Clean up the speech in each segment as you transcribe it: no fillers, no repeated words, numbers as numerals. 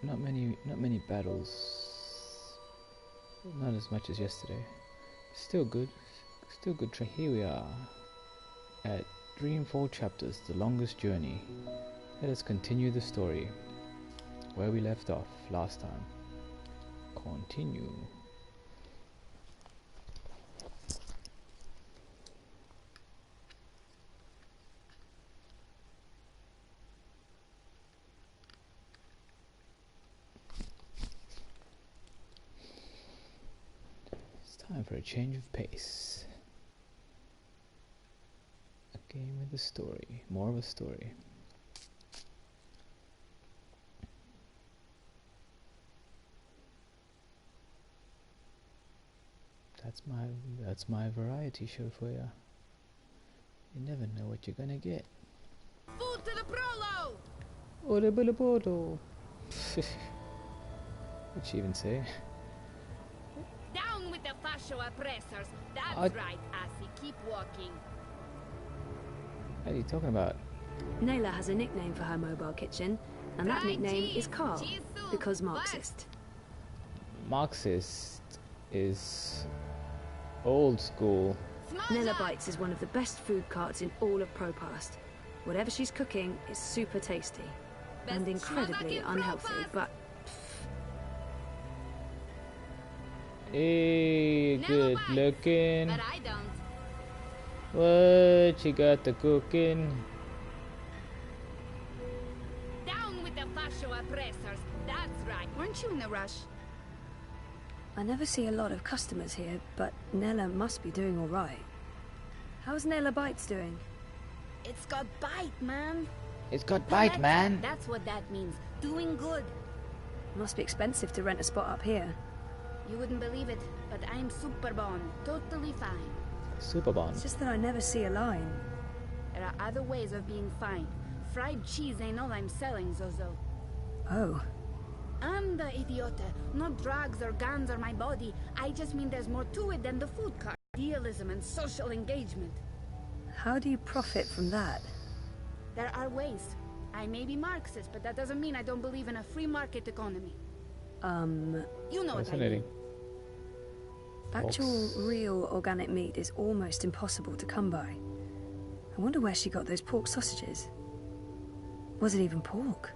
not many battles. Not as much as yesterday. Still good. Here we are at DreamFall chapters, the longest journey. Let us continue the story where we left off last time. Continue. Time for a change of pace. A game with a story. More of a story. That's my variety show for ya. You never know what you're gonna get. Food to the prolo! Ore bele bodo. What'd she even say? Down with the fascio oppressors. That's right, Assy. Keep walking. What are you talking about? Nayla has a nickname for her mobile kitchen, and that nickname is Carl, because Marxist. Marxist is old school. Nayla Bites is one of the best food carts in all of ProPast. Whatever she's cooking is super tasty and incredibly unhealthy, but hey, good looking. But I don't. What you got the cooking? Down with the fascio oppressors. That's right. Weren't you in a rush? I never see a lot of customers here, but Nella must be doing all right. How's Nayla Bites doing? It's got bite, man. It's got bite, man. That's what that means. Doing good. Must be expensive to rent a spot up here. You wouldn't believe it, but I'm super bon. Totally fine. Super bon. It's just that I never see a line. There are other ways of being fine. Fried cheese ain't all I'm selling, Zozo. Oh. Anda, idiote. No drugs or guns or my body. I just mean there's more to it than the food cart. Idealism and social engagement. How do you profit from that? There are ways. I may be Marxist, but that doesn't mean I don't believe in a free market economy. You know what I mean. Actual, real organic meat is almost impossible to come by. I wonder where she got those pork sausages. Was it even pork?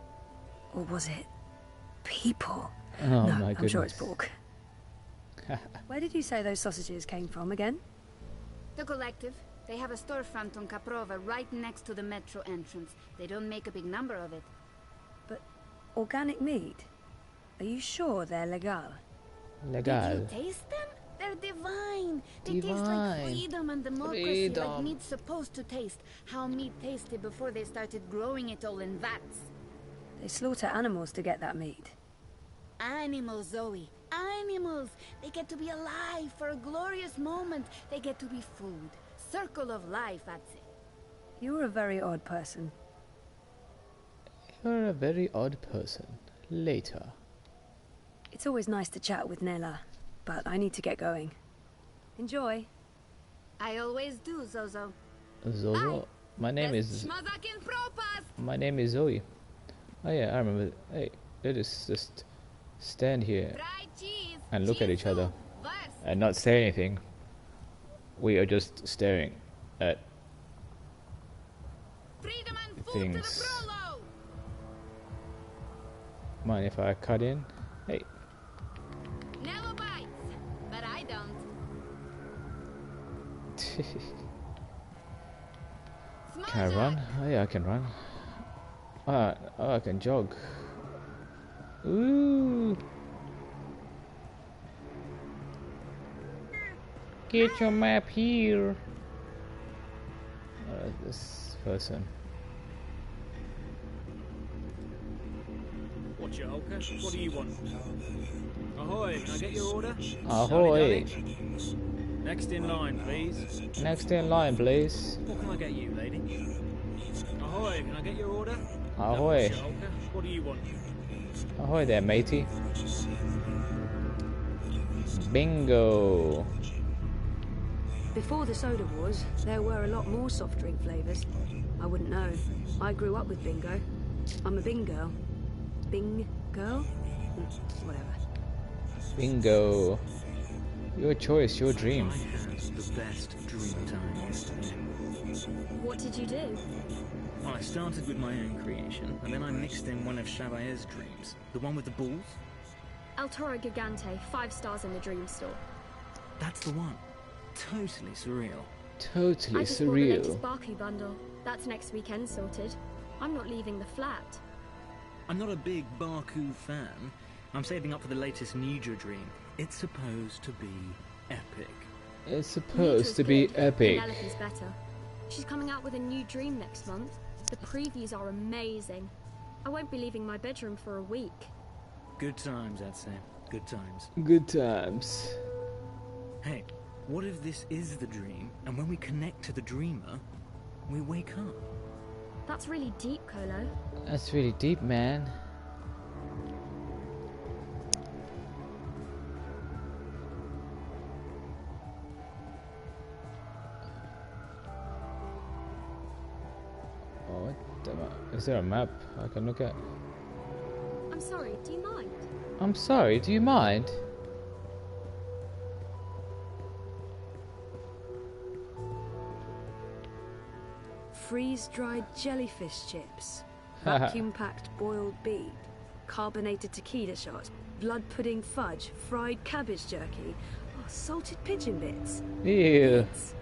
Or was it people? Oh no, my goodness. I'm sure it's pork. Where did you say those sausages came from again? The Collective. They have a storefront on Caprova right next to the metro entrance. They don't make a big number of it. But organic meat? Are you sure they're legal? Legal. Did you taste them? They're divine. They taste like freedom and democracy, like meat's supposed to taste. How meat tasted before they started growing it all in vats. They slaughter animals to get that meat. Animals, Zoe. Animals. They get to be alive for a glorious moment. They get to be food. Circle of life, I'd say. You're a very odd person. You're a very odd person. Later. It's always nice to chat with Nella, but I need to get going. Enjoy. I always do, Zozo. Zozo? Hi. My name is Zoe. Oh yeah, I remember. Hey, let us just stand here and look at each other and not say anything. We are just staring at things. Mind if I cut in? Hey. Never bites, but I don't. Can I run? Oh yeah, I can run. Oh, I can jog. Ooh. Get your map here. This person. Watch it, Olka. What do you want? Ahoy, can I get your order? Ahoy. Next in line, please. Next in line, please. What can I get you, lady? Ahoy, can I get your order? Ahoy. Watch it, Olka. What do you want? Ahoy there, matey. Bingo. Before the soda wars, there were a lot more soft drink flavours. I wouldn't know. I grew up with bingo. I'm a bin girl. Bing girl? Whatever. Bingo. Your choice, your dream. I had the best dream time yesterday. What did you do? Well, I started with my own creation, and then I mixed in one of Chavalier's dreams. The one with the balls? El Toro Gigante, 5 stars in the Dream Store. That's the one. Totally surreal. Totally I just bought the latest surreal. Barclay bundle. That's next weekend sorted. I'm not leaving the flat. I'm not a big Baku fan. I'm saving up for the latest Nidra dream. It's supposed to be epic. It's supposed to be epic. Penelope's better. She's coming out with a new dream next month. The previews are amazing. I won't be leaving my bedroom for a week. Good times, I'd say. Good times. Good times. Hey, what if this is the dream, and when we connect to the dreamer, we wake up? That's really deep, Colo. That's really deep, man. Oh, what the is there a map I can look at? I'm sorry, do you mind? I'm sorry, do you mind? Freeze-dried jellyfish chips, vacuum-packed boiled beef, carbonated tequila shots, blood pudding fudge, fried cabbage jerky, salted pigeon bits. Ew. Bits?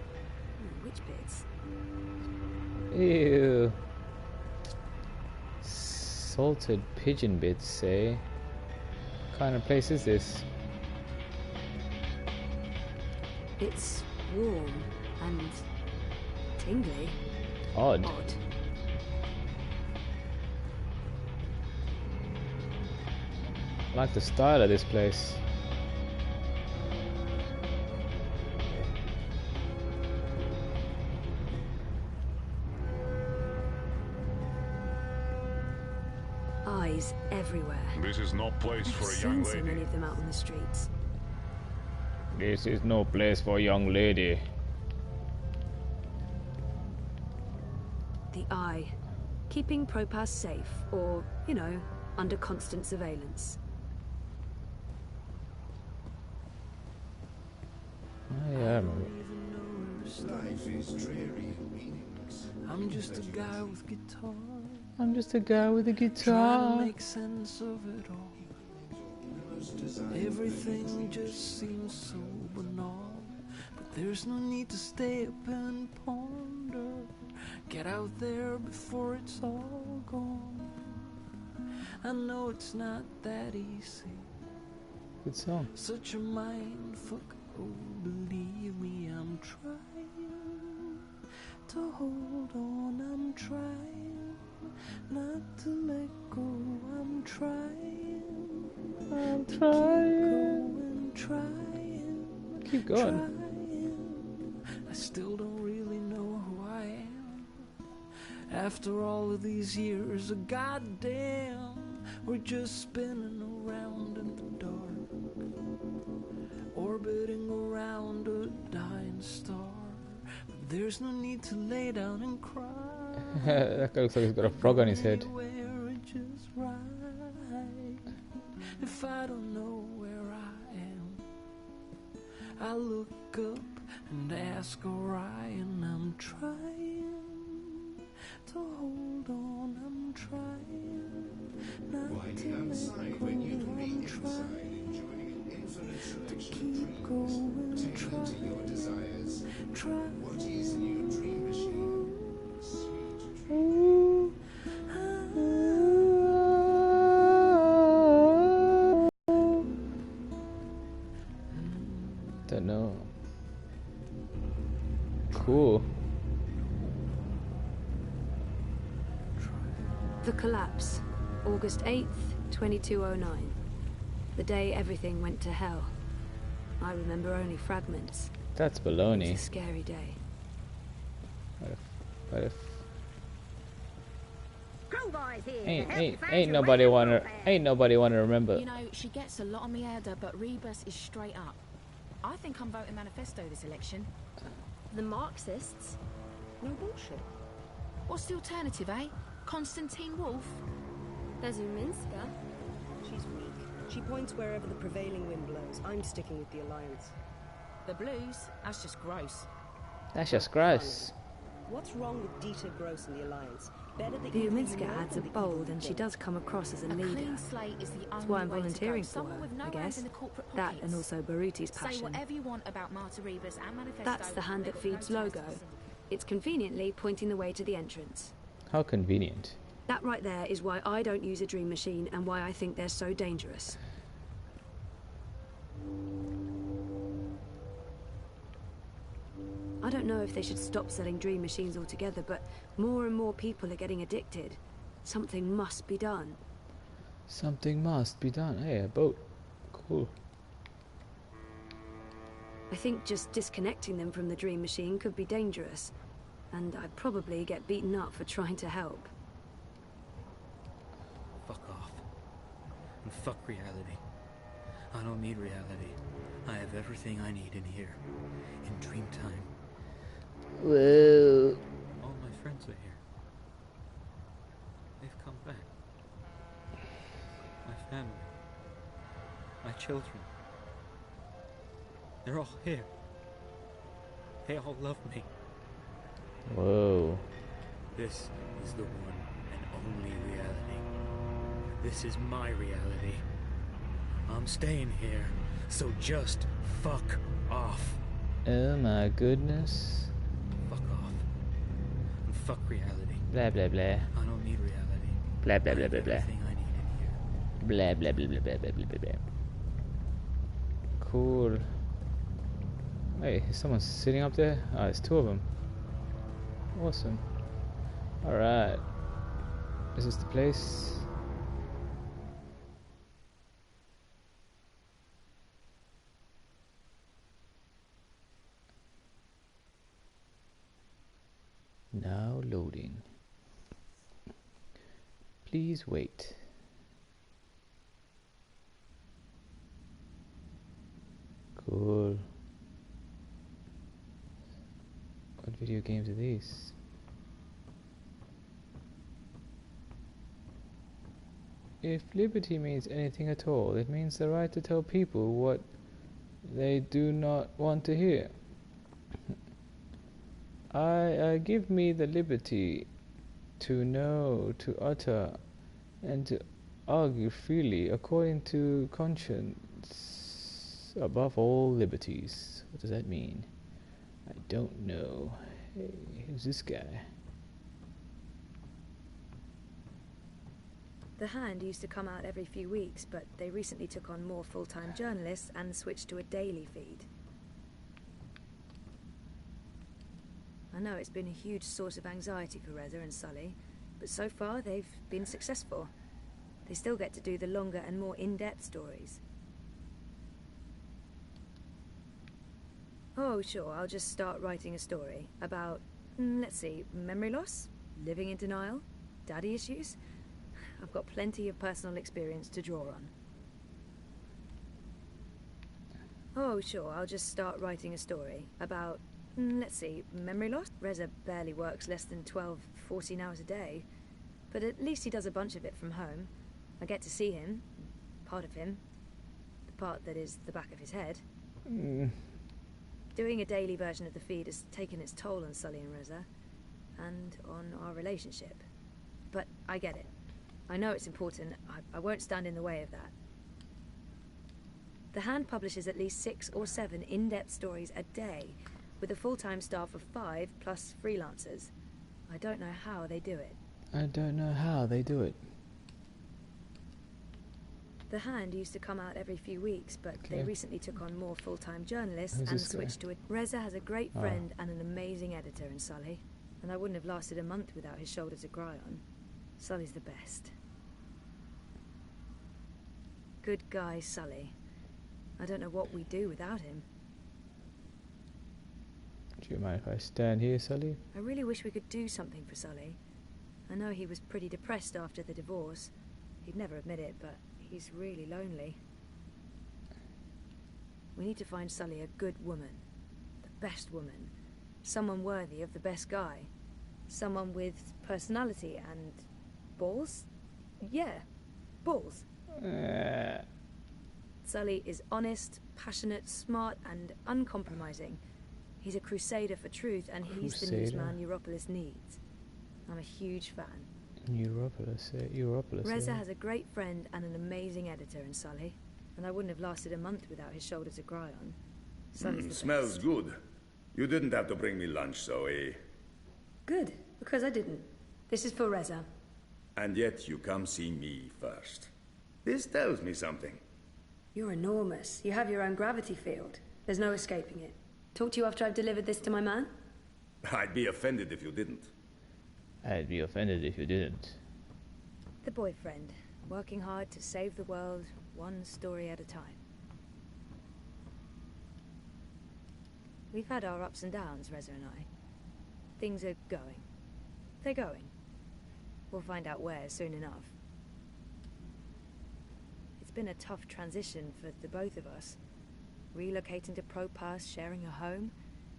Which bits? Ew. Salted pigeon bits, say. What kind of place is this? It's warm and tingly. Odd. Odd. I like the style of this place. Eyes everywhere. This is no place I've for a seen young so many lady. of them out on the streets. This is no place for a young lady. The Eye. Keeping Propass safe, or, you know, under constant surveillance. Oh, yeah, I remember. Life is dreary and meaningless. I'm just a guy with guitar. I'm just a guy with a Trying guitar. to make sense of it all. Everything just seems so banal. But there's no need to stay up and ponder. Get out there before it's all gone. I know it's not that easy. Good song. Such a mind fuck. Oh, believe me, I'm trying to hold on. I'm trying not to let go. I'm trying. I'm trying. Going, trying. Keep going. Trying. I still don't really know who I am. After all of these years of goddamn, we're just spinning around in the dark. Orbiting around a dying star. But there's no need to lay down and cry. That guy looks like he's got a frog on his head. Anywhere it just right. If I don't know where I am, I look up and ask Orion. I'm trying to hold on. I'm trying not Why to be outside let go. when you'd be I'm inside, trying enjoying an infinite to selection keep of going, dreams, tailored to your desires? trying. What is in your dream machine? Sweet dream. Ooh. Don't know. Cool. The Collapse. August 8th, 2209. The day everything went to hell. I remember only fragments. That's It was baloney. a scary day. But if Crowbar's here. ain't nobody wanna remember. You know, she gets a lot on me head, but Rebus is straight up. I think I'm voting manifesto this election. The Marxists? No bullshit. What's the alternative, eh? Constantine Wolf? There's Uminska. She's weak. She points wherever the prevailing wind blows. I'm sticking with the Alliance. The blues? That's just gross. That's just gross. What's wrong with Dieter Gross and the Alliance? Better that The you leave Uminska more ads than are the bold, evil and she think. does come across as a A leader. clean slate is the That's only why I'm way to volunteering go. for Someone her, with no I hands guess. in the corporate That pockets. and also Baruti's Say passion. whatever you want about Marta Rebus and Manifesto. That's the hand that feeds logo. It's conveniently pointing the way to the entrance. How convenient. That right there is why I don't use a dream machine and why I think they're so dangerous. I don't know if they should stop selling dream machines altogether, but more and more people are getting addicted. Something must be done. Something must be done. Hey, a boat. Cool. I think just disconnecting them from the dream machine could be dangerous, and I'd probably get beaten up for trying to help. Fuck off. And fuck reality. I don't need reality. I have everything I need in here. In dream time. Whoa. All my friends are here. They've come back. My family. My children. They're all here. They all love me. Whoa. This is the one and only reality. This is my reality. I'm staying here, so just fuck off. Oh my goodness. Fuck off. And fuck reality. Blah blah blah. I don't need reality. Blah blah I blah have blah blah. everything I need in here. Blah blah blah blah blah blah blah blah. Cool. Hey, is someone sitting up there? Ah, there's two of them. Awesome. Alright. Is this the place? Now loading. Please wait. Cool. What video games are these? If liberty means anything at all, it means the right to tell people what they do not want to hear. I give me the liberty to know, to utter, and to argue freely according to conscience above all liberties. What does that mean? I don't know. Hey, who's this guy? The Hand used to come out every few weeks, but they recently took on more full-time journalists and switched to a daily feed. I know it's been a huge source of anxiety for Reza and Sully, but so far they've been successful. They still get to do the longer and more in-depth stories. Oh, sure, I'll just start writing a story about, let's see, memory loss, living in denial, daddy issues. I've got plenty of personal experience to draw on. Oh, sure, I'll just start writing a story about, let's see, memory loss. Reza barely works less than 12, 14 hours a day, but at least he does a bunch of it from home. I get to see him, part of him, the part that is the back of his head. Doing a daily version of the feed has taken its toll on Sully and Reza, and on our relationship. But I get it. I know it's important. I won't stand in the way of that. The Hand publishes at least 6 or 7 in-depth stories a day, with a full-time staff of 5 plus freelancers. I don't know how they do it. I don't know how they do it. The Hand used to come out every few weeks, but Okay. they recently took on more full-time journalists Who's and this guy? switched to it. Reza has a great friend and an amazing editor in Sully, and I wouldn't have lasted a month without his shoulder to cry on. Sully's the best. Good guy, Sully. I don't know what we'd do without him. Do you mind if I stand here, Sully? I really wish we could do something for Sully. I know he was pretty depressed after the divorce. He'd never admit it, but he's really lonely. We need to find Sully a good woman. The best woman. Someone worthy of the best guy. Someone with personality and balls? Yeah, Balls. Sully is honest, passionate, smart, and uncompromising. He's a crusader for truth, and he's the newsman Europolis needs. I'm a huge fan. Europolis. Reza has a great friend and an amazing editor in Sully, and I wouldn't have lasted a month without his shoulder to cry on. Sully's the smells best. good. You didn't have to bring me lunch, Zoe. Good, because I didn't. This is for Reza. And yet you come see me first. This tells me something. You're enormous. You have your own gravity field. There's no escaping it. Talk to you after I've delivered this to my man? I'd be offended if you didn't. I'd be offended if you didn't. The boyfriend, working hard to save the world, one story at a time. We've had our ups and downs, Reza and I. Things are going. They're going. We'll find out where soon enough. It's been a tough transition for the both of us. Relocating to Propass, sharing a home,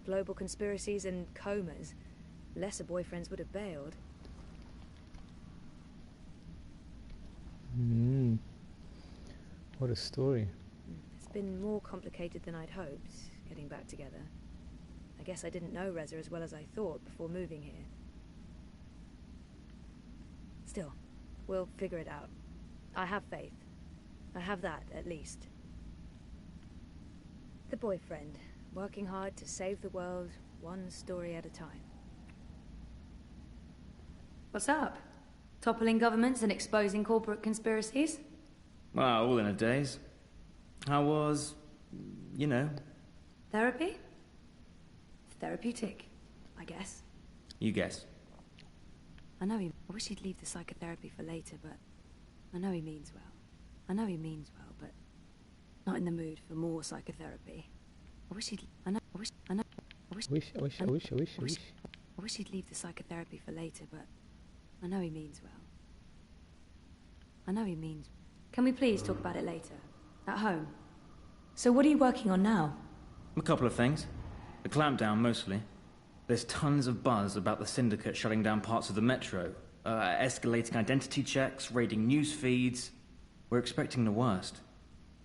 global conspiracies and comas. Lesser boyfriends would have bailed. What a story. It's been more complicated than I'd hoped, getting back together. I guess I didn't know Reza as well as I thought before moving here. Still, we'll figure it out. I have faith. I have that, at least. The boyfriend, working hard to save the world, one story at a time. What's up? Toppling governments and exposing corporate conspiracies? Well, all in a daze. How was, you know... Therapy? Therapeutic, I guess. You guess. I wish he'd leave the psychotherapy for later, but I know he means well. But not in the mood for more psychotherapy. I wish he'd leave the psychotherapy for later, but I know he means well. Can we please talk about it later? At home? So what are you working on now? A couple of things. The clampdown, mostly. There's tons of buzz about the syndicate shutting down parts of the metro. Escalating identity checks, raiding news feeds. We're expecting the worst.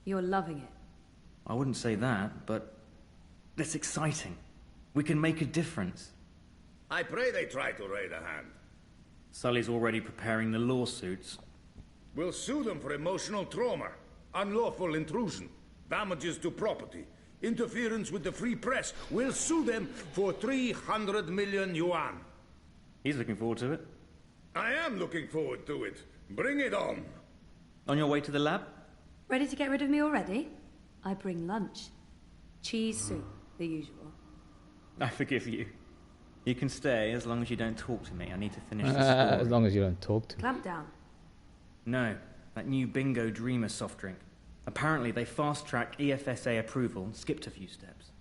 You're loving it. I wouldn't say that, but it's exciting. We can make a difference. I pray they try to raid a hand. Sully's already preparing the lawsuits. We'll sue them for emotional trauma, unlawful intrusion, damages to property, interference with the free press. We'll sue them for 300 million yuan. He's looking forward to it. I am looking forward to it. Bring it on. On your way to the lab? Ready to get rid of me already? I bring lunch. Cheese soup, the usual. I forgive you. You can stay as long as you don't talk to me. I need to finish the story. As long as you don't talk to me. Clamp down. No, that new Bingo Dreamer soft drink. Apparently they fast-tracked EFSA approval and skipped a few steps.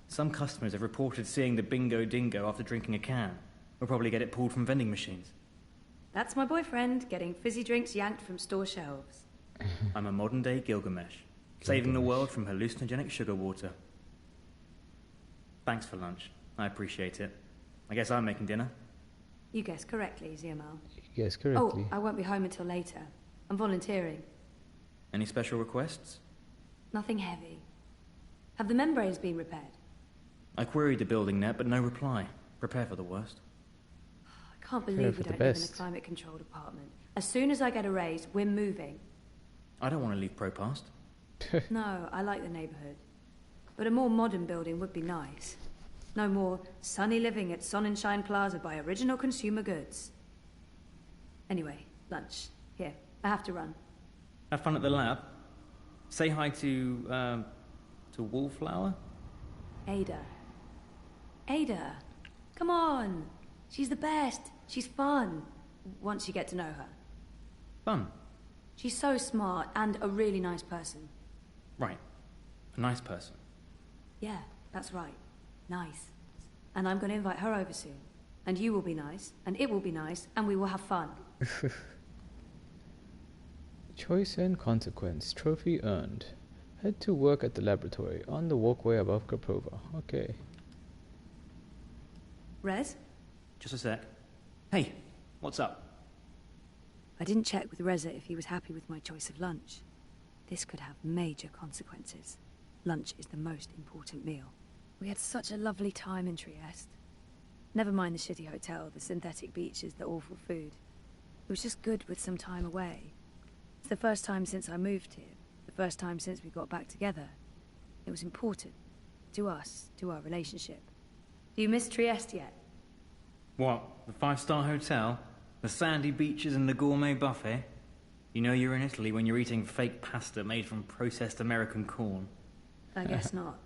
Some customers have reported seeing the Bingo Dingo after drinking a can. We'll probably get it pulled from vending machines. That's my boyfriend, getting fizzy drinks yanked from store shelves. I'm a modern-day Gilgamesh, saving the world from hallucinogenic sugar water. Thanks for lunch. I appreciate it. I guess I'm making dinner. You guessed correctly, ZML. You guessed correctly. Oh, I won't be home until later. I'm volunteering. Any special requests? Nothing heavy. Have the membranes been repaired? I queried the building net, but no reply. Prepare for the worst. I can't believe we don't live in a climate-controlled apartment. As soon as I get a raise, we're moving. I don't want to leave Propast. No, I like the neighborhood. But a more modern building would be nice. No more sunny living at Sonnenschein Plaza by Original Consumer Goods. Anyway, lunch. Here, I have to run. Have fun at the lab. Say hi to Wallflower? Ada. Ada! Come on! She's the best. She's fun. Once you get to know her. Fun? She's so smart and a really nice person. Right. A nice person. Yeah, that's right. Nice. And I'm going to invite her over soon. And you will be nice, and it will be nice, and we will have fun. Choice and consequence. Trophy earned. Head to work at the laboratory on the walkway above Kraprova. Okay. Rez? Just a sec. Hey, what's up? I didn't check with Reza if he was happy with my choice of lunch. This could have major consequences. Lunch is the most important meal. We had such a lovely time in Trieste. Never mind the shitty hotel, the synthetic beaches, the awful food. It was just good with some time away. It's the first time since I moved here, the first time since we got back together. It was important. To us, to our relationship. Do you miss Trieste yet? What? The 5-star hotel? The sandy beaches and the gourmet buffet? You know you're in Italy when you're eating fake pasta made from processed American corn. I guess not.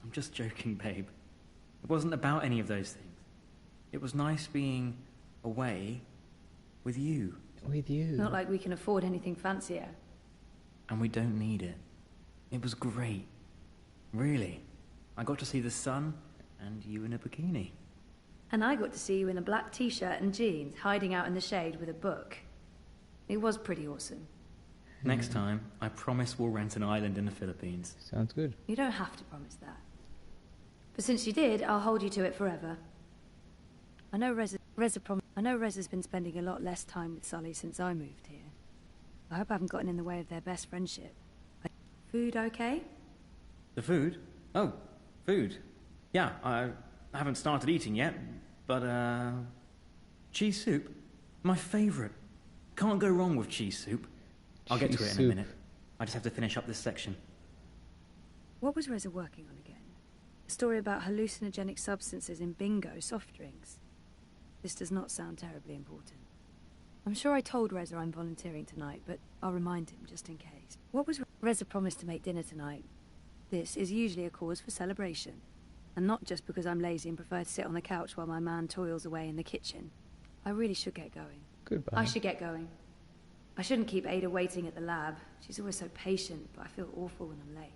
I'm just joking, babe. It wasn't about any of those things. It was nice being away with you. With you? Not like we can afford anything fancier. And we don't need it. It was great. Really. I got to see the sun and you in a bikini. And I got to see you in a black t-shirt and jeans, hiding out in the shade with a book. It was pretty awesome. Next time, I promise we'll rent an island in the Philippines. Sounds good. You don't have to promise that. But since you did, I'll hold you to it forever. I know Reza's been spending a lot less time with Sully since I moved here. I hope I haven't gotten in the way of their best friendship. Food okay? The food? Oh, food. Yeah, I haven't started eating yet, but, cheese soup? My favourite. Can't go wrong with cheese soup. I'll get to it in a minute. I just have to finish up this section. What was Reza working on again? A story about hallucinogenic substances in bingo soft drinks. This does not sound terribly important. I'm sure I told Reza I'm volunteering tonight, but I'll remind him just in case. What was Reza promised to make dinner tonight? This is usually a cause for celebration. And not just because I'm lazy and prefer to sit on the couch while my man toils away in the kitchen. I really should get going. Goodbye. I should get going. I shouldn't keep Ada waiting at the lab. She's always so patient, but I feel awful when I'm late.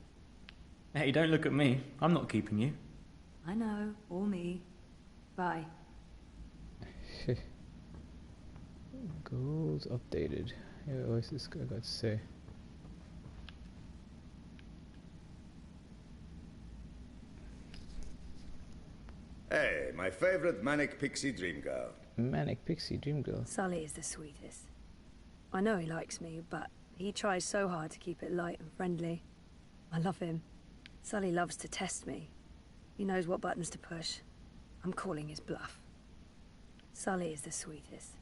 Hey, don't look at me. I'm not keeping you. I know, or me. Bye. Goals updated. Yeah, what's this guy got to say? Hey, my favorite manic pixie dream girl. Manic pixie dream girl. Sully is the sweetest. I know he likes me, but he tries so hard to keep it light and friendly. I love him. Sully loves to test me. He knows what buttons to push. I'm calling his bluff. Sully is the sweetest.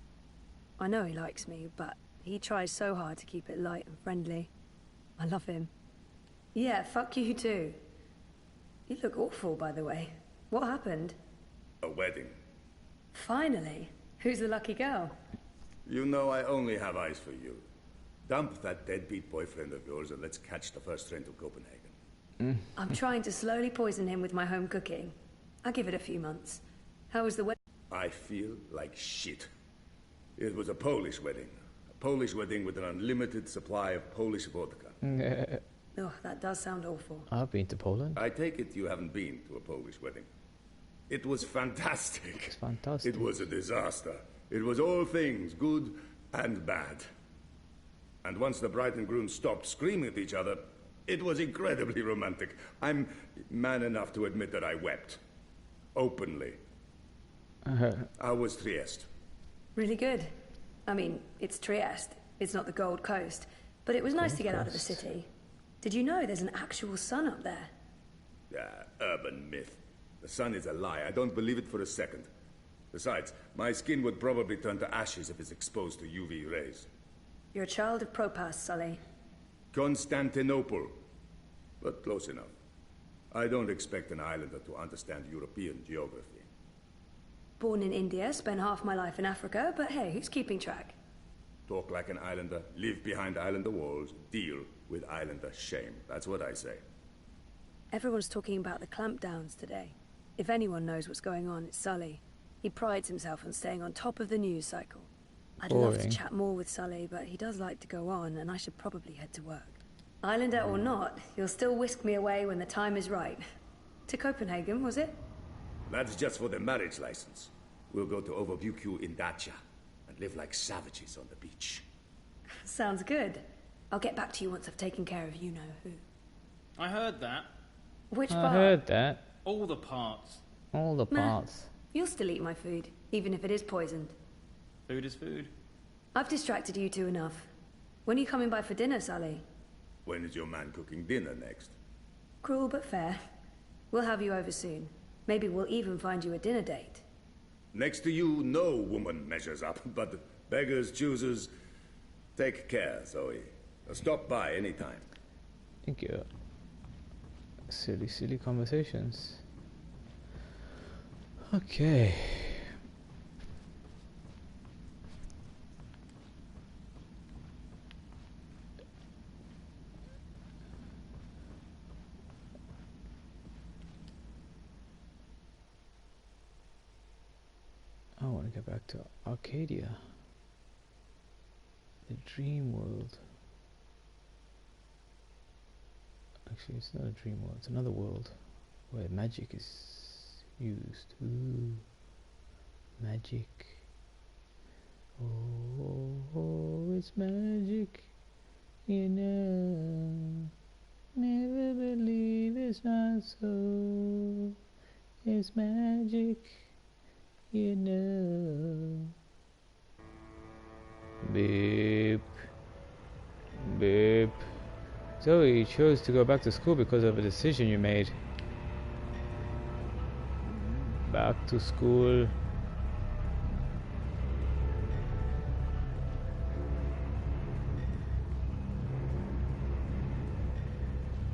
I know he likes me, but he tries so hard to keep it light and friendly. I love him. Yeah, fuck you too. You look awful, by the way. What happened? A wedding. Finally. Who's the lucky girl? You know I only have eyes for you. Dump that deadbeat boyfriend of yours and let's catch the first train to Copenhagen. I'm trying to slowly poison him with my home cooking. I'll give it a few months. How was the wedding? I feel like shit. It was a Polish wedding. A Polish wedding with an unlimited supply of Polish vodka. Oh, that does sound awful. I've been to Poland. I take it you haven't been to a Polish wedding. It was fantastic. It's fantastic. It was a disaster. It was all things, good and bad. And once the bride and groom stopped screaming at each other, it was incredibly romantic. I'm man enough to admit that I wept. Openly. How was Trieste? Really good. I mean, it's Trieste. It's not the Gold Coast. But it was nice to get out of the city. Did you know there's an actual sun up there? Urban myth. The sun is a lie. I don't believe it for a second. Besides, my skin would probably turn to ashes if it's exposed to UV rays. You're a child of Propas, Sully. Constantinople. But close enough. I don't expect an islander to understand European geography. Born in India, spent half my life in Africa, but hey, who's keeping track? Talk like an islander, live behind islander walls, deal with islander shame. That's what I say. Everyone's talking about the clampdowns today. If anyone knows what's going on, it's Sully. He prides himself on staying on top of the news cycle. I'd love to chat more with Sully, but he does like to go on, and I should probably head to work. Islander or not, you'll still whisk me away when the time is right. To Copenhagen, was it? That's just for the marriage license. We'll go to Overbukyu in Dacia and live like savages on the beach. Sounds good. I'll get back to you once I've taken care of you-know-who. I heard that. Which part? I heard that. All the parts. All the parts. You'll still eat my food, even if it is poisoned. Food is food. I've distracted you two enough. When are you coming by for dinner, Sully? When is your man cooking dinner next? Cruel but fair. We'll have you over soon. Maybe we'll even find you a dinner date. Next to you, no woman measures up, but beggars, choosers. Take care, Zoe. Stop by anytime. Thank you. Silly conversations. Okay. I want to get back to Arcadia. The dream world. Actually, it's not a dream world, it's another world where magic is used. Ooh, magic. Oh, it's magic, you know. Never believe it's not so. It's magic, you know. Beep. Beep. Zoe chose to go back to school because of a decision you made. Back to school.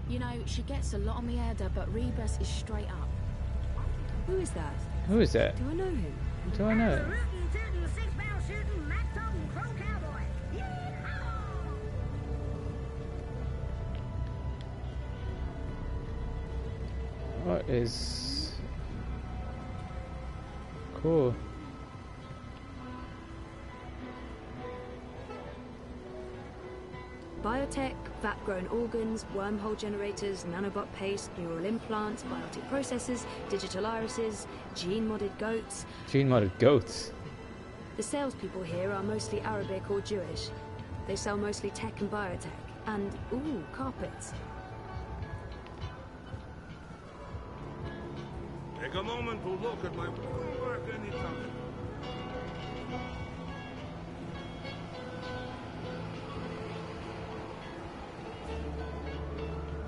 You know, she gets a lot on the Ada, but Rebus is straight up. Who is that? Who is that? Do I know him? Do I know him? What is cool? Biotech, vat-grown organs, wormhole generators, nanobot paste, neural implants, biotic processors, digital irises, gene-modded goats. Gene-modded goats? The salespeople here are mostly Arabic or Jewish. They sell mostly tech and biotech. And, ooh, carpets. Take a moment to look at my work anytime.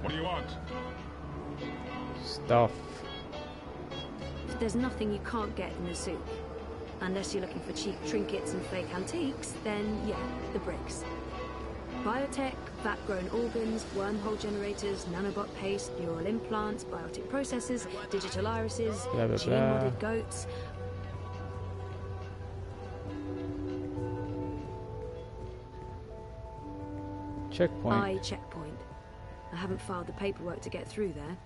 What do you want? Stuff. There's nothing you can't get in the souk. Unless you're looking for cheap trinkets and fake antiques, then yeah, the bricks. Biotech, vat-grown organs, wormhole generators, nanobot paste, neural implants, biotic processors, digital irises, gene-modded goats. Checkpoint. Checkpoint. I haven't filed the paperwork to get through there.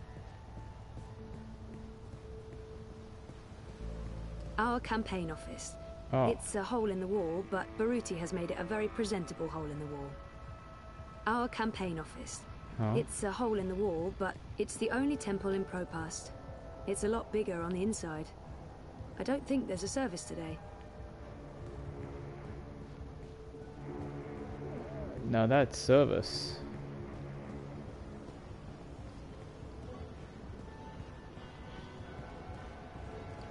Our campaign office. Oh. It's a hole in the wall, but Baruti has made it a very presentable hole in the wall. Our campaign office. Oh. It's a hole in the wall, but it's the only temple in Propast. It's a lot bigger on the inside. I don't think there's a service today. Now that's service.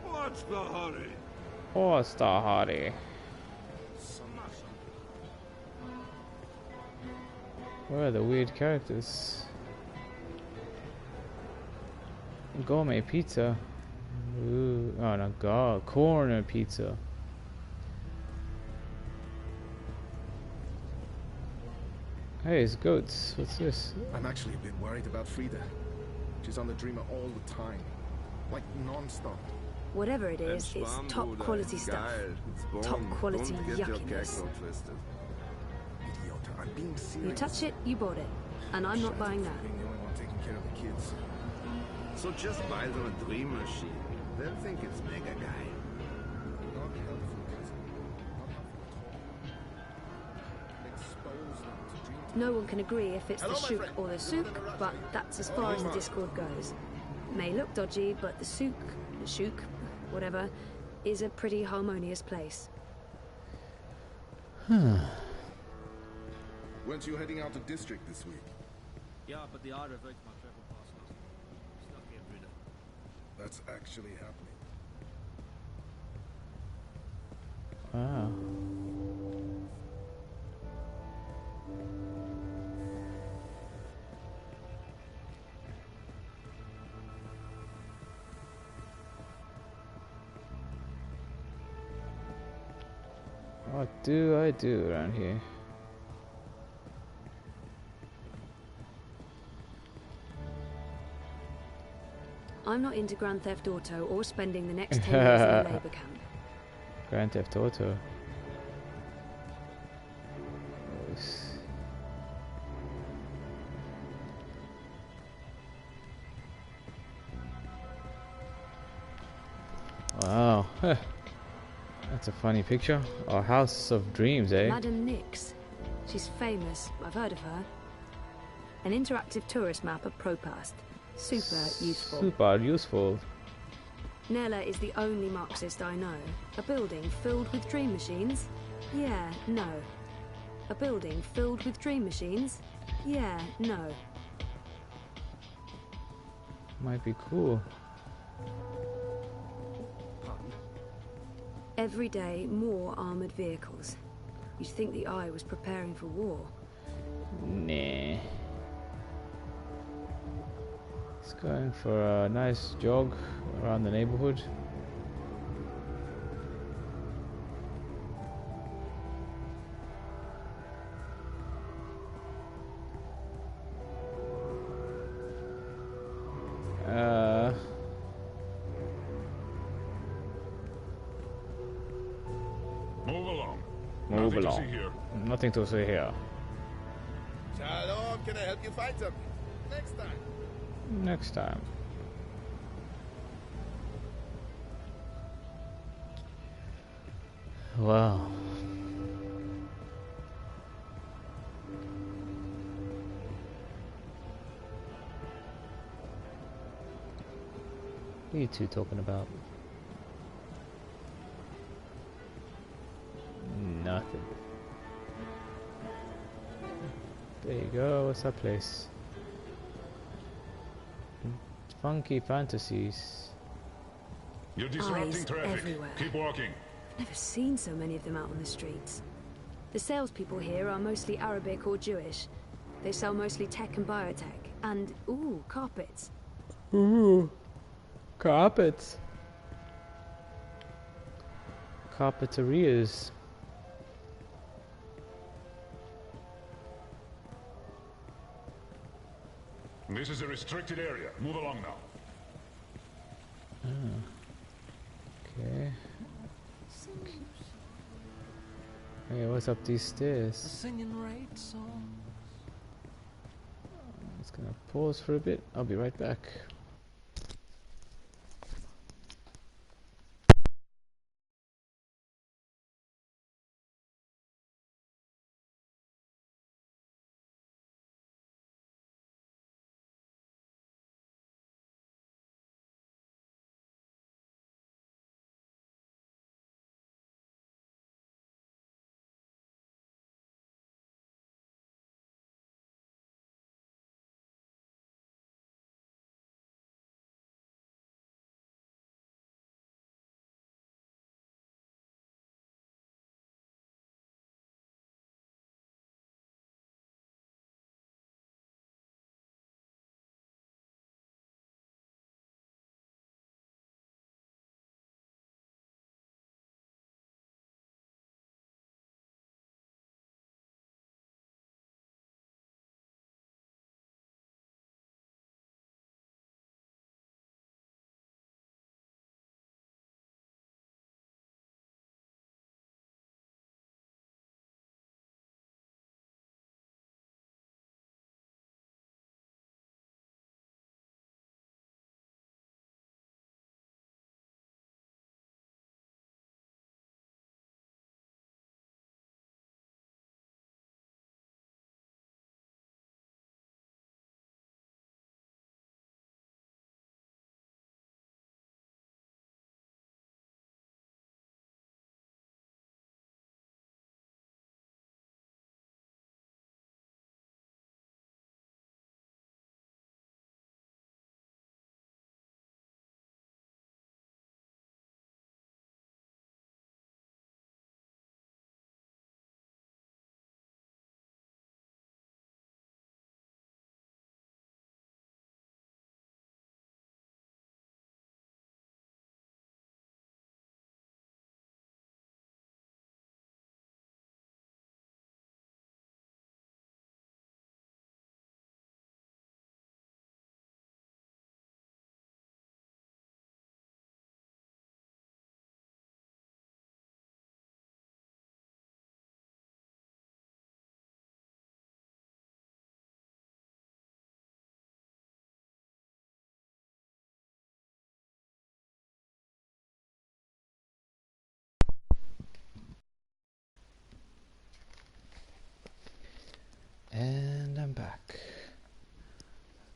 What's the hurry? What's the hurry? Where are the weird characters? Gourmet pizza. Ooh, oh no, God, corner pizza. Hey, it's goats. What's this? I'm actually a bit worried about Frida. She's on the Dreamer all the time, like non-stop. Whatever it is, it's top quality stuff. Top quality yuckiness. I'm being serious. You touch it, you bought it. And I'm not buying that. Being the only one taking care of the kids. So just buy them a dream machine. They'll think it's mega guy. Not helpful, cousin. Not helpful at all. Expose them to dream. No one can agree if it's the souk or the souk, but that's as far as the Discord goes. May look dodgy, but the souk, whatever, is a pretty harmonious place. Weren't you heading out to District this week? Yeah, but the R revoked my travel pass last week. Stuck here, Frida. That's actually happening. Wow. What do I do around here? I'm not into Grand Theft Auto or spending the next 10 years in a labor camp. Grand Theft Auto. Wow. That's a funny picture. Our house of dreams, eh? Madam Nix. She's famous. I've heard of her. An interactive tourist map of Propast. Super useful. Super useful. Nella is the only Marxist I know. A building filled with dream machines? Yeah, no. A building filled with dream machines? Yeah, no. Might be cool. Every day, more armoured vehicles. You'd think the Eye was preparing for war. Nah. Just going for a nice jog around the neighborhood. Move along. Move Nothing along. to see here. Nothing to see here. Shalom, can I help you find something? Next time. Next time. Wow. What are you two talking about? Nothing. There you go, what's that place? Funky Fantasies. You're disrupting Eyes traffic. everywhere. Keep walking. I've never seen so many of them out on the streets. The salespeople here are mostly Arabic or Jewish. They sell mostly tech and biotech. And, ooh, carpets. Ooh. Carpets. Carpeterias. This is a restricted area. Move along now. Okay. Hey, what's up these stairs? Singing right songs. Just gonna pause for a bit. I'll be right back.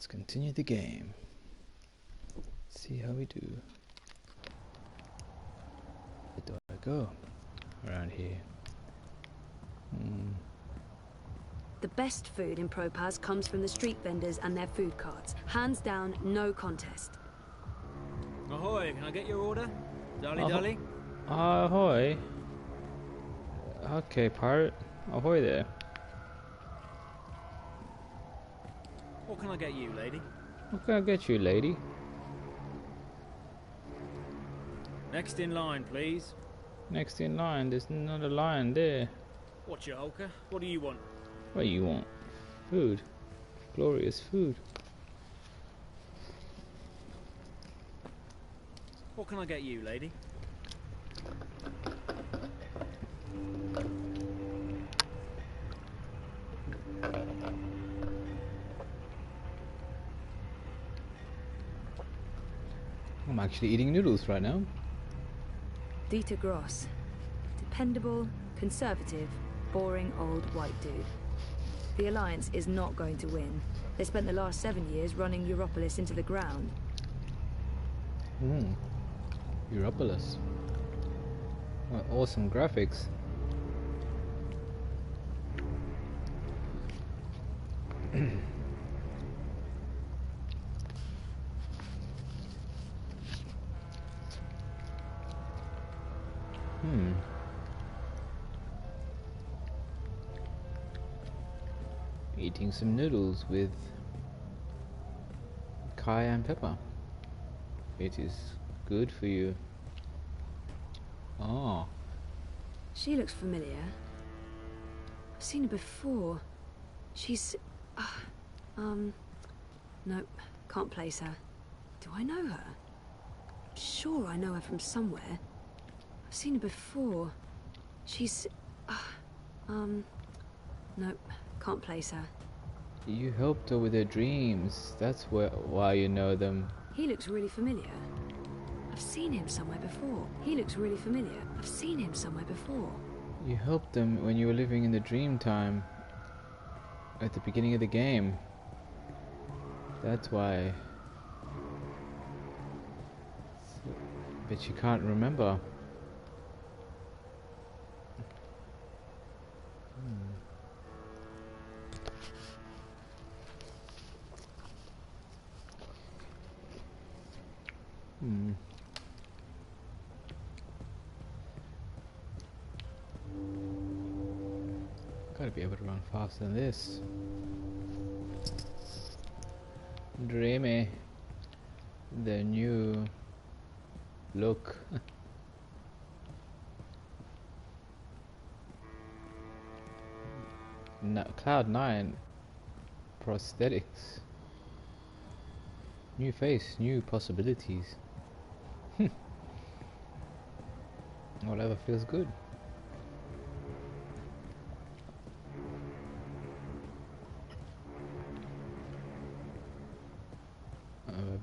Let's continue the game. See how we do. Where do I go? Around here. The best food in Propaz comes from the street vendors and their food carts. Hands down, no contest. Ahoy, can I get your order? Dolly? Ahoy. Okay, pirate. Ahoy there. What can I get you, lady? What can I get you, lady? Next in line, please. Next in line, there's another line there. What's your Hulker? What do you want? What do you want? Food. Glorious food. What can I get you, lady? I'm actually eating noodles right now. Dieter Gross. Dependable, conservative, boring old white dude. The Alliance is not going to win. They spent the last 7 years running Europolis into the ground. Europolis. What awesome graphics. Eating some noodles with cayenne pepper. It is good for you. Oh. She looks familiar. I've seen her before. She's... Nope, can't place her. Do I know her? Sure I know her from somewhere. I've seen her before. She's... Nope, can't place her. You helped her with her dreams. That's why you know them. He looks really familiar. I've seen him somewhere before. He looks really familiar. I've seen him somewhere before. You helped them when you were living in the dream time. At the beginning of the game. That's why. But you can't remember. Gotta be able to run faster than this. Dreamy. The new look. Cloud9 prosthetics. New face, new possibilities. Whatever feels good.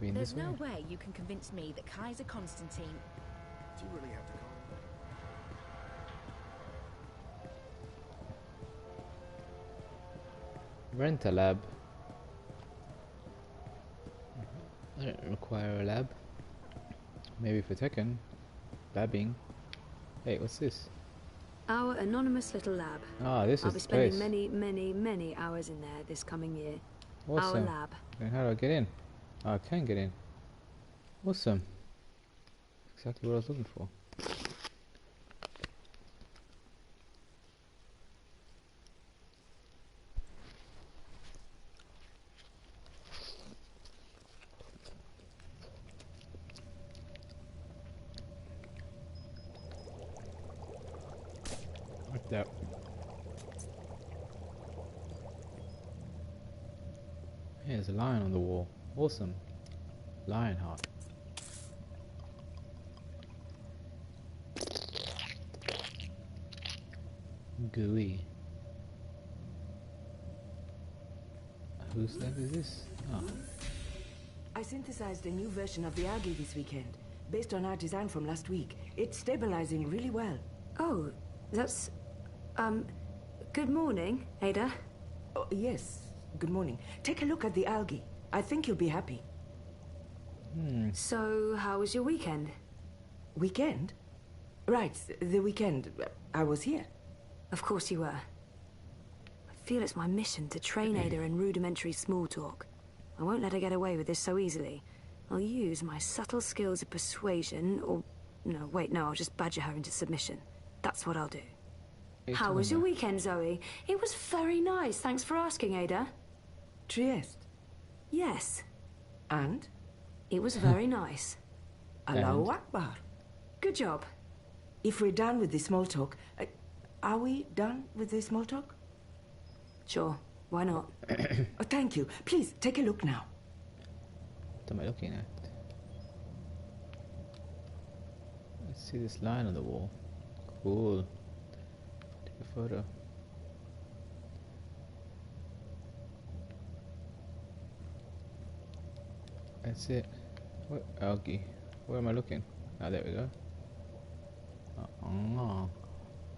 There's no way you can convince me that Kaiser Constantine... Do you really have to call him? Rent a lab. I don't require a lab. Maybe for Tekken. Labbing. Hey, what's this? Our anonymous little lab. Ah, this I'll is be the place. spending many hours in there this coming year. Awesome. Our lab. And how do I get in? Oh, I can get in. Awesome. Exactly what I was looking for. Like that. Hey, there's a lion on the wall. Awesome. LionHearT. Gooey. Whose lab is this? Oh. I synthesized a new version of the algae this weekend, based on our design from last week. It's stabilizing really well. Oh, that's... Good morning, Ada. Oh, yes, good morning. Take a look at the algae. I think you'll be happy. So, how was your weekend? Weekend? Right, the weekend. I was here. Of course you were. I feel it's my mission to train Ada in rudimentary small talk. I won't let her get away with this so easily. I'll use my subtle skills of persuasion, or... No, wait, no, I'll just badger her into submission. That's what I'll do. How was your weekend, Zoe? It was very nice, thanks for asking, Ada. Trieste? Yes. And? It was very nice. Allahu Akbar. Good job. If we're done with the small talk... are we done with the small talk? Sure, why not? Oh, thank you. Please, take a look now. What am I looking at? Let's see this line on the wall. Cool. Take a photo. That's it. What algae? Where am I looking? Ah, there we go.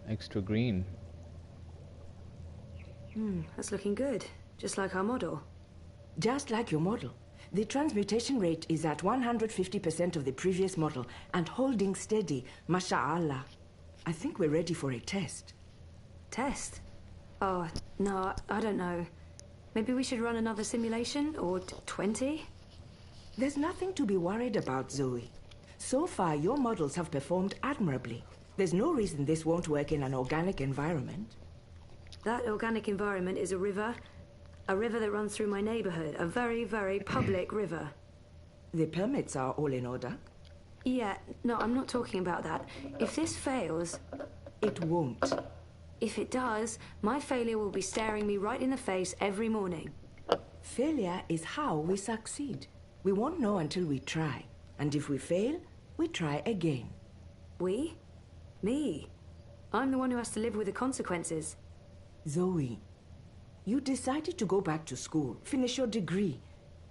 Extra green. That's looking good. Just like our model. Just like your model. The transmutation rate is at 150% of the previous model and holding steady, masha'Allah. I think we're ready for a test. Test? Oh, no, I don't know. Maybe we should run another simulation, or 20? There's nothing to be worried about, Zoe. So far, your models have performed admirably. There's no reason this won't work in an organic environment. That organic environment is a river that runs through my neighborhood, a very, very public river. The permits are all in order? Yeah, no, I'm not talking about that. If this fails... It won't. If it does, my failure will be staring me right in the face every morning. Failure is how we succeed. We won't know until we try. And if we fail, we try again. We? Me? I'm the one who has to live with the consequences. Zoe, you decided to go back to school, finish your degree.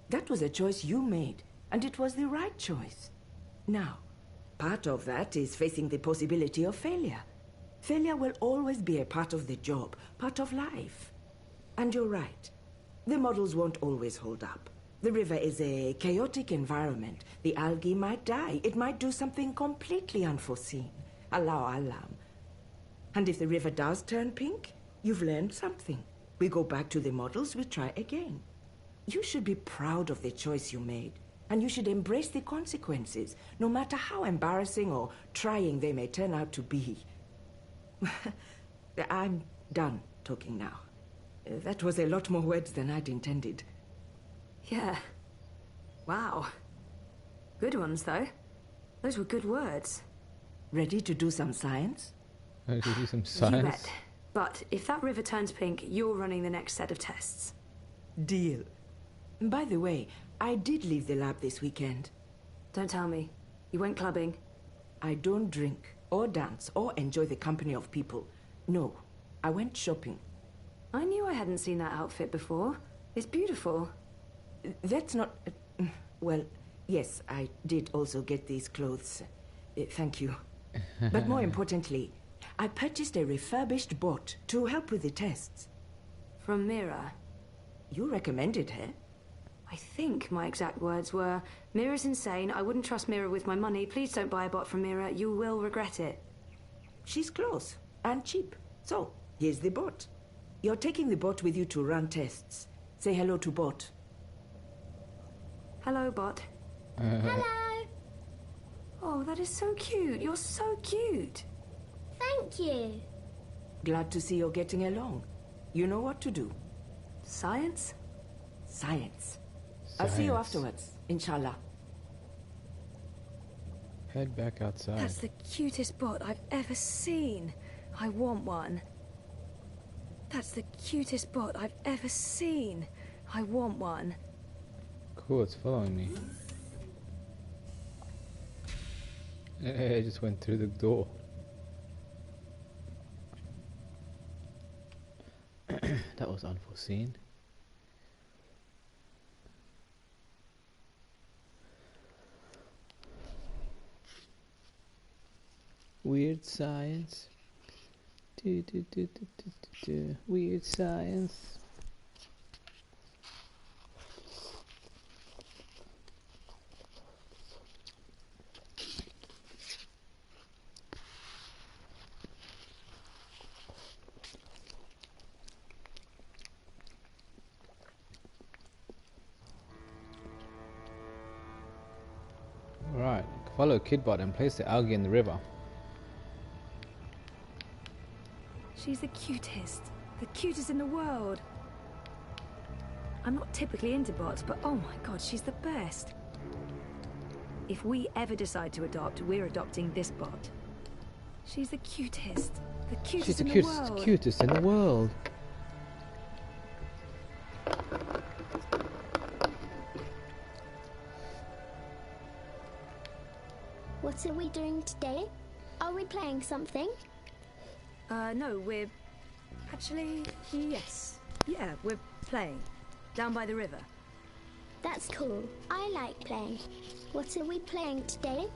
That was a choice you made, and it was the right choice. Now, part of that is facing the possibility of failure. Failure will always be a part of the job, part of life. And you're right. The models won't always hold up. The river is a chaotic environment. The algae might die. It might do something completely unforeseen. Allahu Alam. And if the river does turn pink, you've learned something. We go back to the models, we try again. You should be proud of the choice you made. And you should embrace the consequences, no matter how embarrassing or trying they may turn out to be. I'm done talking now. That was a lot more words than I'd intended. Yeah. Wow. Good ones, though. Those were good words. Ready to do some science? Ready to do some science? You bet. But if that river turns pink, you're running the next set of tests. Deal. By the way, I did leave the lab this weekend. Don't tell me. You went clubbing? I don't drink, or dance, or enjoy the company of people. No, I went shopping. I knew I hadn't seen that outfit before. It's beautiful. That's not... well, yes, I did also get these clothes. Thank you. But more importantly, I purchased a refurbished bot to help with the tests. From Mira? You recommended her? I think my exact words were, Mira's insane, I wouldn't trust Mira with my money, please don't buy a bot from Mira, you will regret it. She's close and cheap. So, here's the bot. You're taking the bot with you to run tests. Say hello to bot. Hello, bot. Hello. Oh, that is so cute. You're so cute. Thank you. Glad to see you're getting along. You know what to do. Science? Science. I'll see you afterwards, inshallah. Head back outside. That's the cutest bot I've ever seen. I want one. That's the cutest bot I've ever seen. I want one. Cool, it's following me. I just went through the door. That was unforeseen. Weird science. Weird science. Follow Kidbot and place the algae in the river. She's the cutest in the world. I'm not typically into bots, but oh my god, she's the best. If we ever decide to adopt, we're adopting this bot. She's the cutest. The cutest She's the in the cutest, world. cutest in the world. What are we doing today? Are we playing something? No, we're... Actually, yes. Yeah, we're playing. Down by the river. That's cool. I like playing. What are we playing today?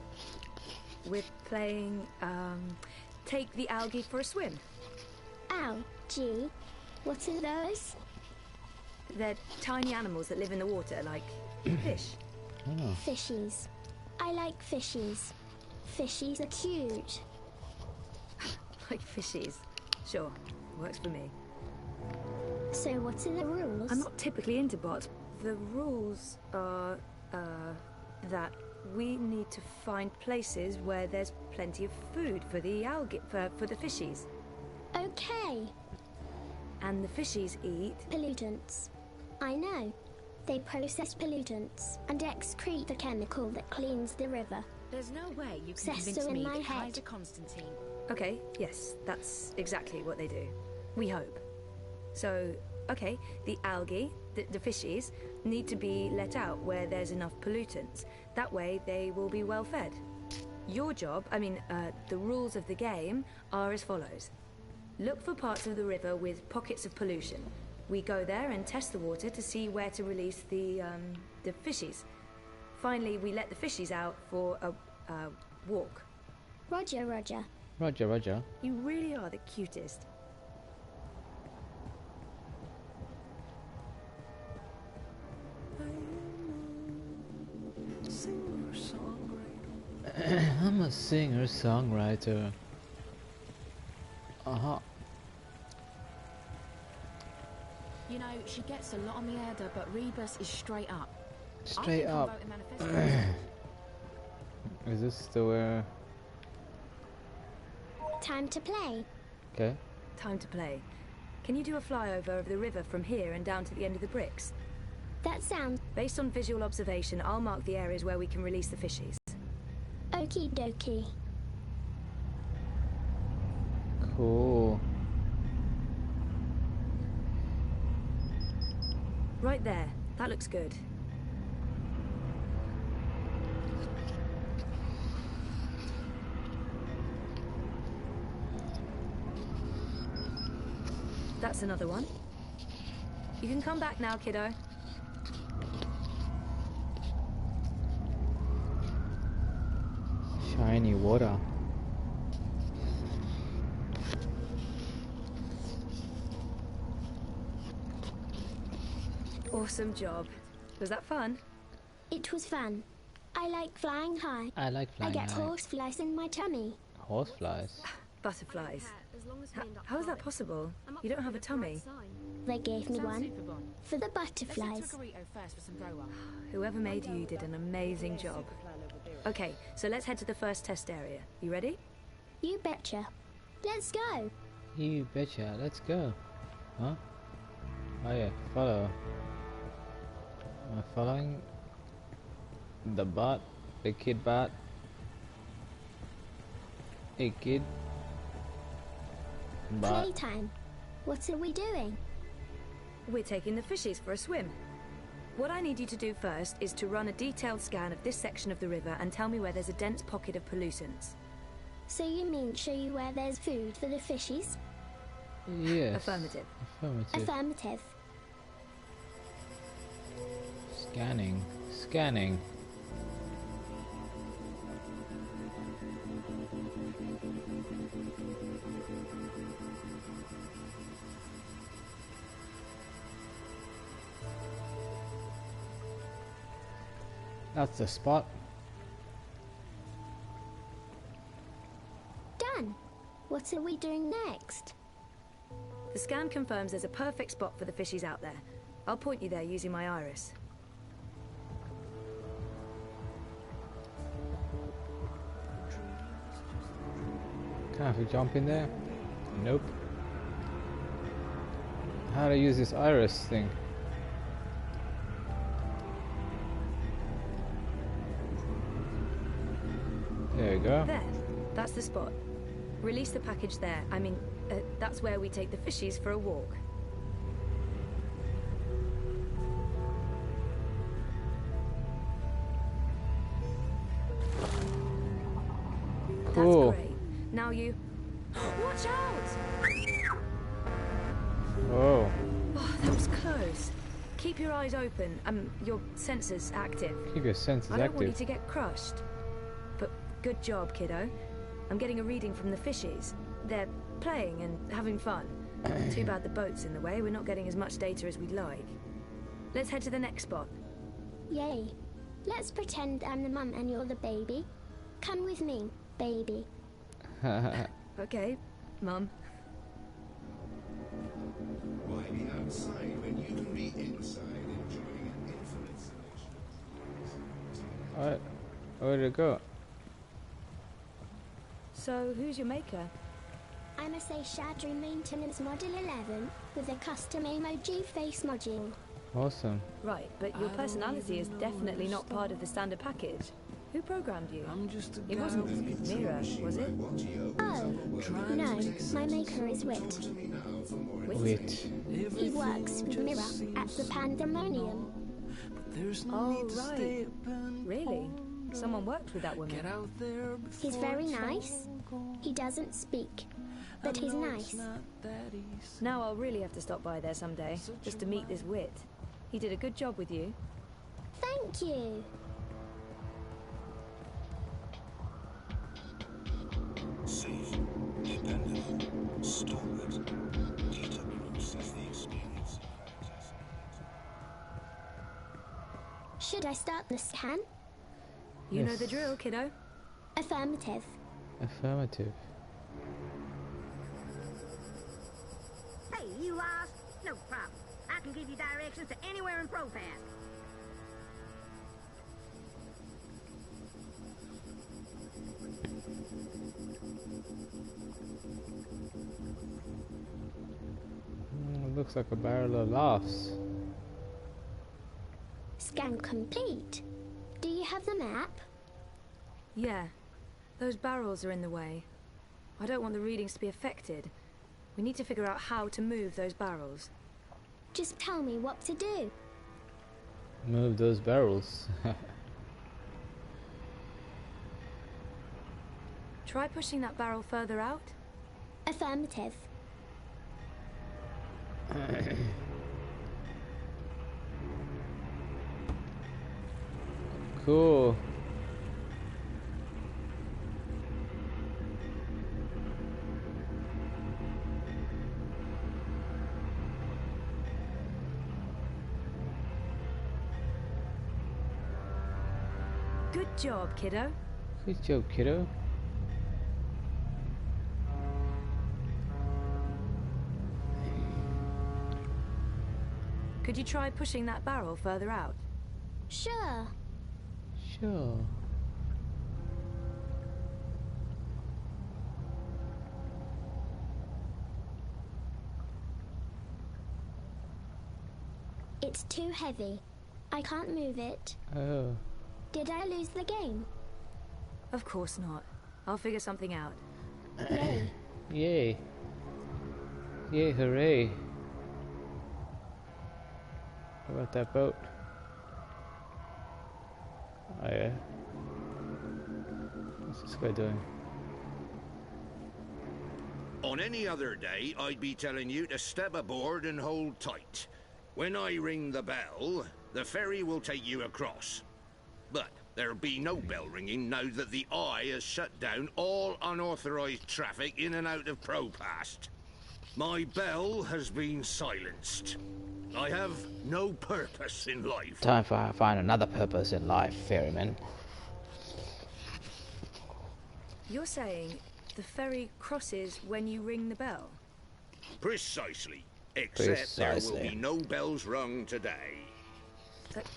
We're playing, take the algae for a swim. Algae? What are those? They're tiny animals that live in the water, like fish. Oh. Fishies. I like fishies. Fishies are cute. Like fishies. Sure, works for me. So what are the rules? I'm not typically into bots. The rules are, that we need to find places where there's plenty of food for the algae, for the fishies. Okay. And the fishies eat... pollutants. I know. They process pollutants and excrete the chemical that cleans the river. There's no way you can Says convince so in me my that head. Kaiser Constantine... Okay, yes, that's exactly what they do. We hope. So, okay, the algae, the fishies, need to be let out where there's enough pollutants. That way they will be well fed. Your job, the rules of the game are as follows. Look for parts of the river with pockets of pollution. We go there and test the water to see where to release the fishies. Finally, we let the fishies out for a walk. Roger, Roger. Roger, Roger. You really are the cutest. I'm a singer-songwriter. You know, she gets a lot on the header, but Rebus is straight up. Straight up. Is this still where... Time to play. Okay. Time to play. Can you do a flyover of the river from here and down to the end of the bricks? That sounds... Based on visual observation, I'll mark the areas where we can release the fishies. Okie dokie. Cool. Right there. That looks good. That's another one. You can come back now, kiddo. Shiny water. Awesome job. Was that fun? It was fun. I like flying high. I like flying high. I get high. horseflies in my tummy. Horseflies? Butterflies. How is that possible? You don't have a tummy. They gave me one for the butterflies. Whoever made you did an amazing job. Okay, so let's head to the first test area. You ready? You betcha. Let's go. You betcha. Let's go. Huh? Oh yeah, follow. Am I following the bot? The kid bot? Hey kid. Bot. Playtime. What are we doing? We're taking the fishies for a swim. What I need you to do first is to run a detailed scan of this section of the river and tell me where there's a dense pocket of pollutants. So you mean show you where there's food for the fishies? Yes. Affirmative. Affirmative. Affirmative. Scanning. Scanning. That's the spot. Done. What are we doing next? The scan confirms there's a perfect spot for the fishies out there. I'll point you there using my iris. Can I jump in there? Nope. How to use this iris thing? There you go. There. That's the spot. Release the package there. I mean, that's where we take the fishies for a walk. Cool. That's great. Now you... Watch out! Oh. Oh, that was close. Keep your eyes open. Your sensors active. Keep your senses I don't active. want you to get crushed. But good job, kiddo. I'm getting a reading from the fishies. They're playing and having fun. Too bad the boat's in the way. We're not getting as much data as we'd like. Let's head to the next spot. Yay. Let's pretend I'm the mum and you're the baby. Come with me, baby. Okay, Mum. Why be outside when you can be inside enjoying an infinite selection? Alright, where did it go? So, who's your maker? I'm a Shadry Maintenance Model 11 with a custom emoji face module. Awesome. Right, but your personality is definitely not part of the standard package. Who programmed you? It wasn't Mira, was it? Oh, no, my maker is Wit. Wit. He works with Mira at the Pandemonium. Oh, right. Really? Someone worked with that woman. He's very nice. He doesn't speak, but he's nice. Now I'll really have to stop by there someday, just to meet this Wit. He did a good job with you. Thank you. Safe, dependable, store it, data process the experience. Should I start the scan? You know the drill, kiddo. Affirmative. Affirmative. Hey, you lost? No problem. I can give you directions to anywhere in ProPass. Looks like a barrel of laughs. Scan complete. Do you have the map? Yeah. Those barrels are in the way. I don't want the readings to be affected. We need to figure out how to move those barrels. Just tell me what to do. Move those barrels. Try pushing that barrel further out. Affirmative. Cool. Good job, kiddo. Good job, kiddo. Could you try pushing that barrel further out? Sure. Sure. It's too heavy. I can't move it. Oh. Did I lose the game? Of course not. I'll figure something out. Yay. Yay. Yay, hooray. How about that boat? Oh yeah. What's this guy doing? On any other day, I'd be telling you to step aboard and hold tight. When I ring the bell, the ferry will take you across. But there'll be no bell ringing now that the Eye has shut down all unauthorized traffic in and out of ProPass. My bell has been silenced. I have no purpose in life. Time for I find another purpose in life, ferryman. You're saying the ferry crosses when you ring the bell? Precisely. Except there will be no bells rung today.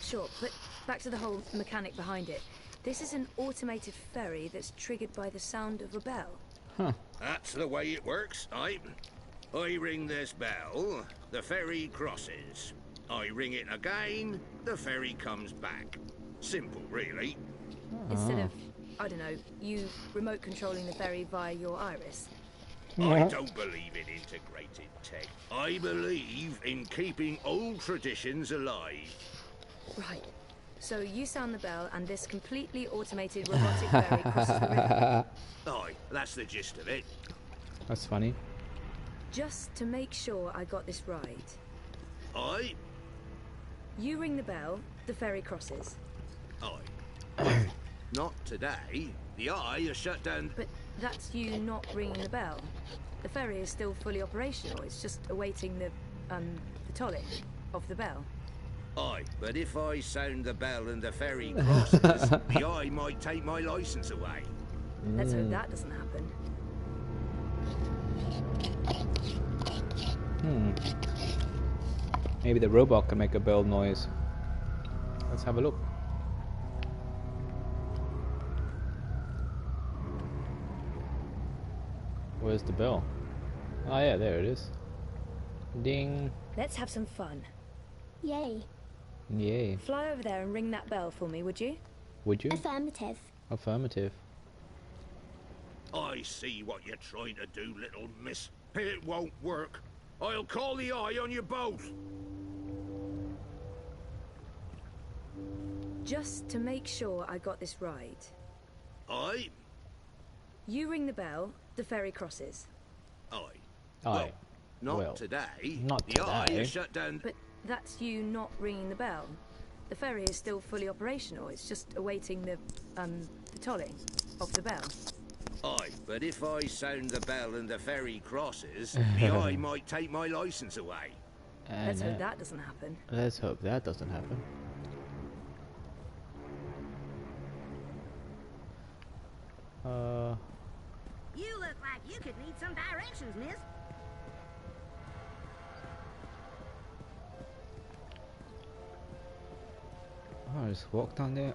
Sure, but back to the whole mechanic behind it. This is an automated ferry that's triggered by the sound of a bell. Huh. That's the way it works. I ring this bell, the ferry crosses. I ring it again, the ferry comes back. Simple, really. Instead of, I don't know, you remote controlling the ferry via your iris. I don't believe in integrated tech. I believe in keeping old traditions alive. Right. So you sound the bell and this completely automated robotic ferry crosses the river. Aye, that's the gist of it. That's funny. Just to make sure I got this right. Aye? You ring the bell, the ferry crosses. Aye. Not today. The eye is shut down. But that's you not ringing the bell. The ferry is still fully operational. It's just awaiting the tolling of the bell. Aye, but if I sound the bell and the ferry crosses, the eye might take my license away. Let's hope that doesn't happen. Maybe the robot can make a bell noise. Let's have a look. Where's the bell? Oh yeah, there it is. Ding. Let's have some fun. Yay. Yay. Fly over there and ring that bell for me, would you? Would you? Affirmative. Affirmative. I see what you're trying to do, little miss. It won't work. I'll call the eye on you both. Just to make sure I got this right. Aye? You ring the bell, the ferry crosses. Aye. Aye. Not Well, today. not the eye today. is shut down. But that's you not ringing the bell. The ferry is still fully operational. It's just awaiting the tolling of the bell. Aye, but if I sound the bell and the ferry crosses, the eye might take my license away. Let's hope that doesn't happen. Let's hope that doesn't happen. You look like you could need some directions, miss. Oh, just walk down there.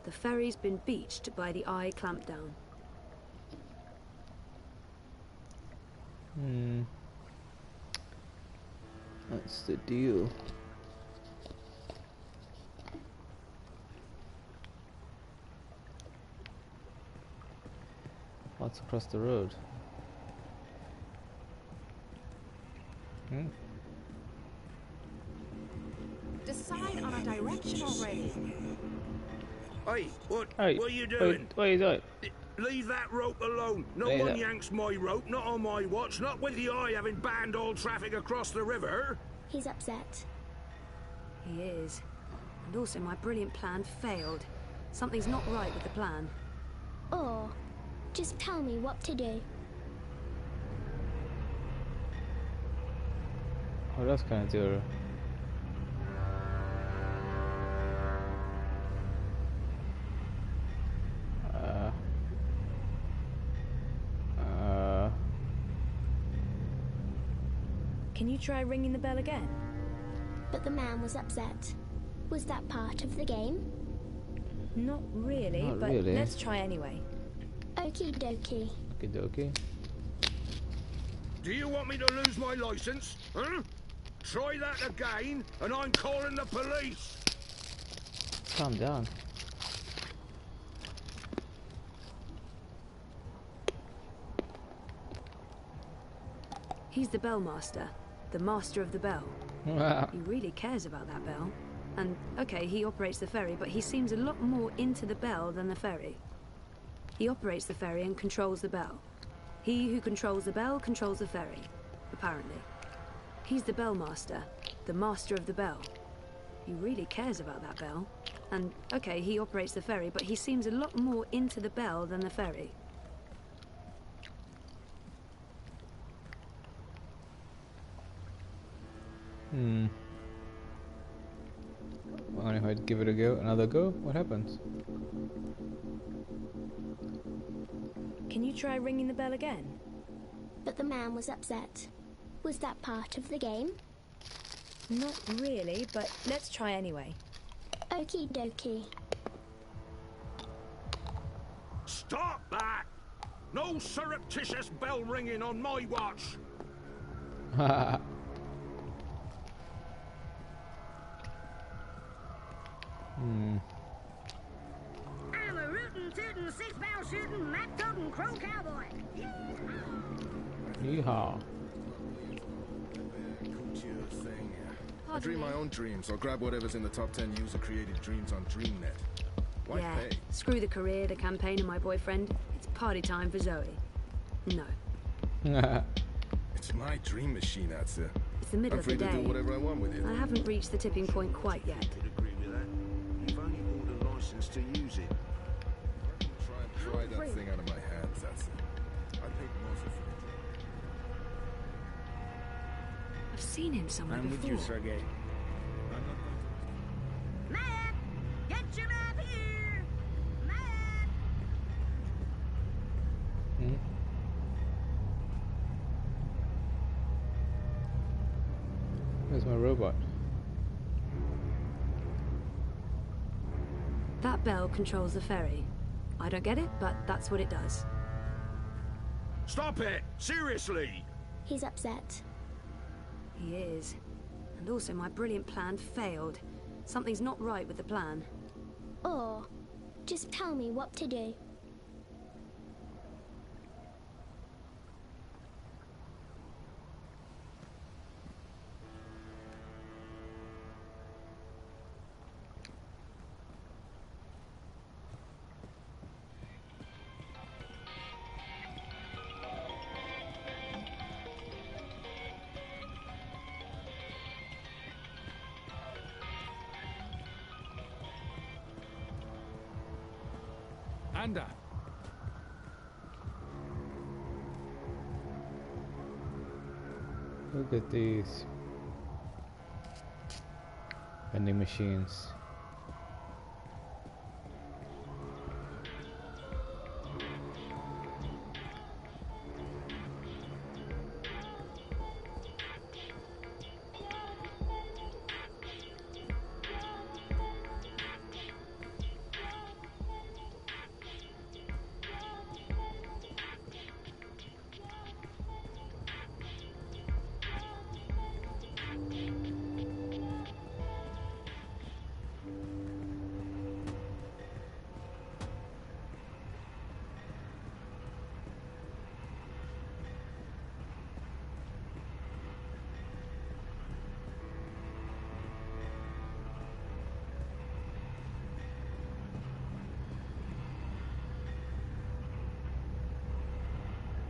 The ferry's been beached by the eye clampdown. That's the deal. What's across the road? Decide on a direction already. Hey, what are you Hey, doing? what is that? Leave that rope alone. No Leave one it. yanks my rope, not on my watch, not with the eye having banned all traffic across the river. He's upset. He is. And also my brilliant plan failed. Something's not right with the plan. Or, just tell me what to do. Oh, that's kind of zero. Can you try ringing the bell again? But the man was upset. Was that part of the game? Not really, Not but really. let's try anyway. Okie dokie. Okie dokie. Do you want me to lose my license? Huh? Try that again, and I'm calling the police. Calm down. He's the bell master, the master of the bell. He really cares about that bell. And, okay, he operates the ferry, but he seems a lot more into the bell than the ferry. He operates the ferry and controls the bell. He who controls the bell controls the ferry, apparently. He's the bell master, the master of the bell. He really cares about that bell. And, okay, he operates the ferry, but he seems a lot more into the bell than the ferry. Well, if I give it a go, another go, what happens? Can you try ringing the bell again? But the man was upset. Was that part of the game? Not really, but let's try anyway. Okie dokie. Stop that! No surreptitious bell ringing on my watch. I'm a rootin', tootin', six-barrel shooting, map-toting crow cowboy. Yeehaw. I dream my own dreams, or grab whatever's in the top 10 user-created dreams on DreamNet. Why Yeah, pay? screw the career, the campaign, and my boyfriend. It's party time for Zoe. No. It's my dream machine, Atsa. It's the middle I'm of the free to day. do whatever I want with it. I haven't reached the tipping point quite yet. Could agree with that. You've only bought a license to use it. Try and pry that thing out of my hands, Atsa. I paid Moser for it. I've seen him somewhere I'm before. with you, Sergei. Map! Get your map here! Map! Where's my robot? That bell controls the ferry. I don't get it, but that's what it does. Stop it! Seriously! He's upset. He is. And also my brilliant plan failed. Something's not right with the plan. Or, just tell me what to do. Anda. Look at these vending machines.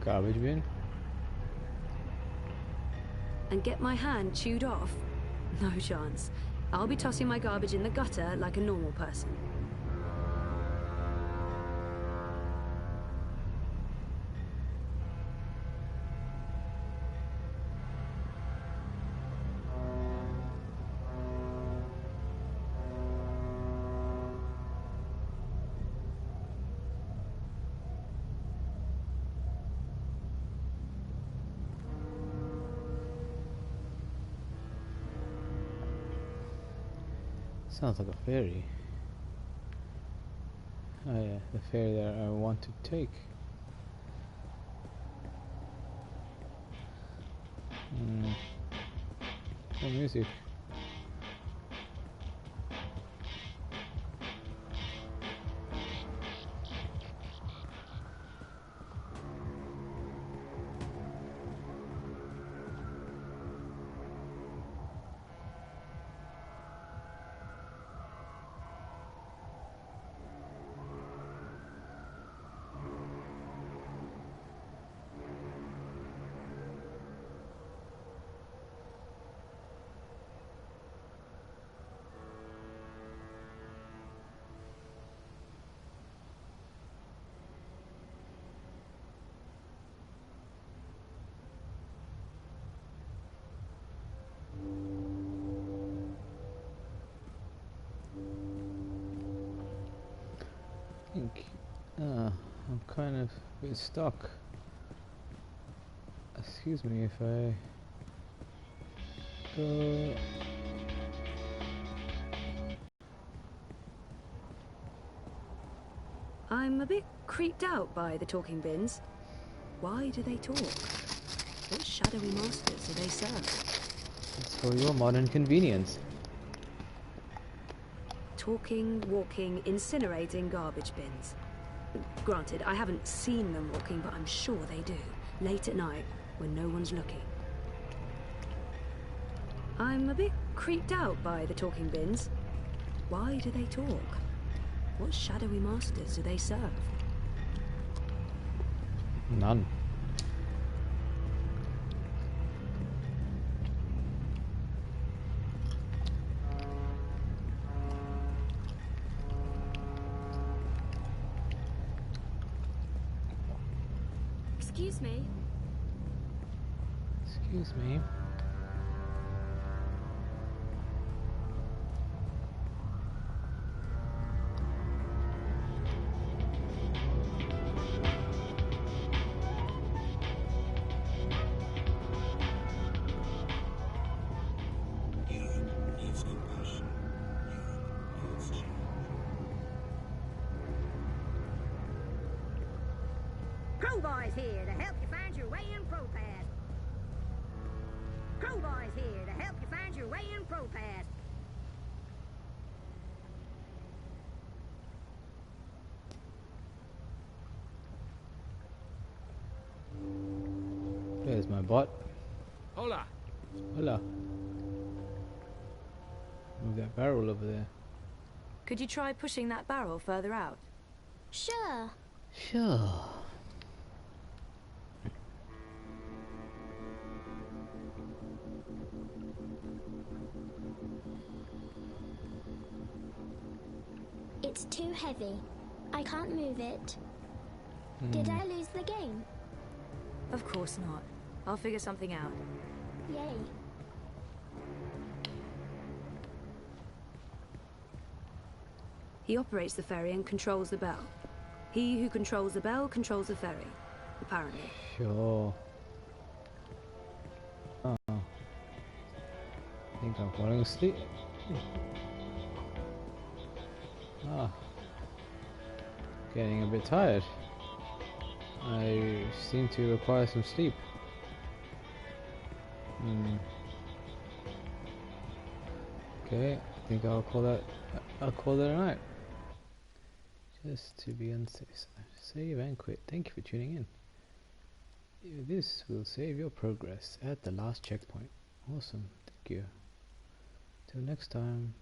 Garbage bin? And get my hand chewed off? No chance. I'll be tossing my garbage in the gutter like a normal person. Sounds like a ferry. Oh yeah, the ferry that I want to take. No music. I'm kind of a bit stuck. Excuse me if I go. I'm a bit creeped out by the talking bins. Why do they talk? What shadowy masters do they serve? It's for your modern convenience. Talking, walking, incinerating garbage bins. Granted, I haven't seen them walking, but I'm sure they do. Late at night, when no one's looking. I'm a bit creeped out by the talking bins. Why do they talk? What shadowy masters do they serve? None. Excuse me. Excuse me. Crowboy's here to help you find your way in ProPass. Crowboy's here to help you find your way in ProPass. There's my bot. Hola. Hola. Move that barrel over there. Could you try pushing that barrel further out? Sure. Sure. It's too heavy. I can't move it. Did I lose the game? Of course not. I'll figure something out. Yay. He operates the ferry and controls the bell. He who controls the bell controls the ferry, apparently. Sure. Oh. I think I'm falling asleep. Ah. Getting a bit tired. I seem to require some sleep. Okay, I think I'll call that a night. Just to be unsafe. Save and quit. Thank you for tuning in. This will save your progress at the last checkpoint. Awesome. Thank you. Till next time.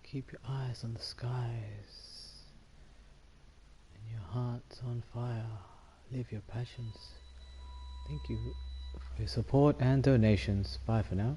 Keep your eyes on the skies and your hearts on fire. Live your passions. Thank you for your support and donations. Bye for now.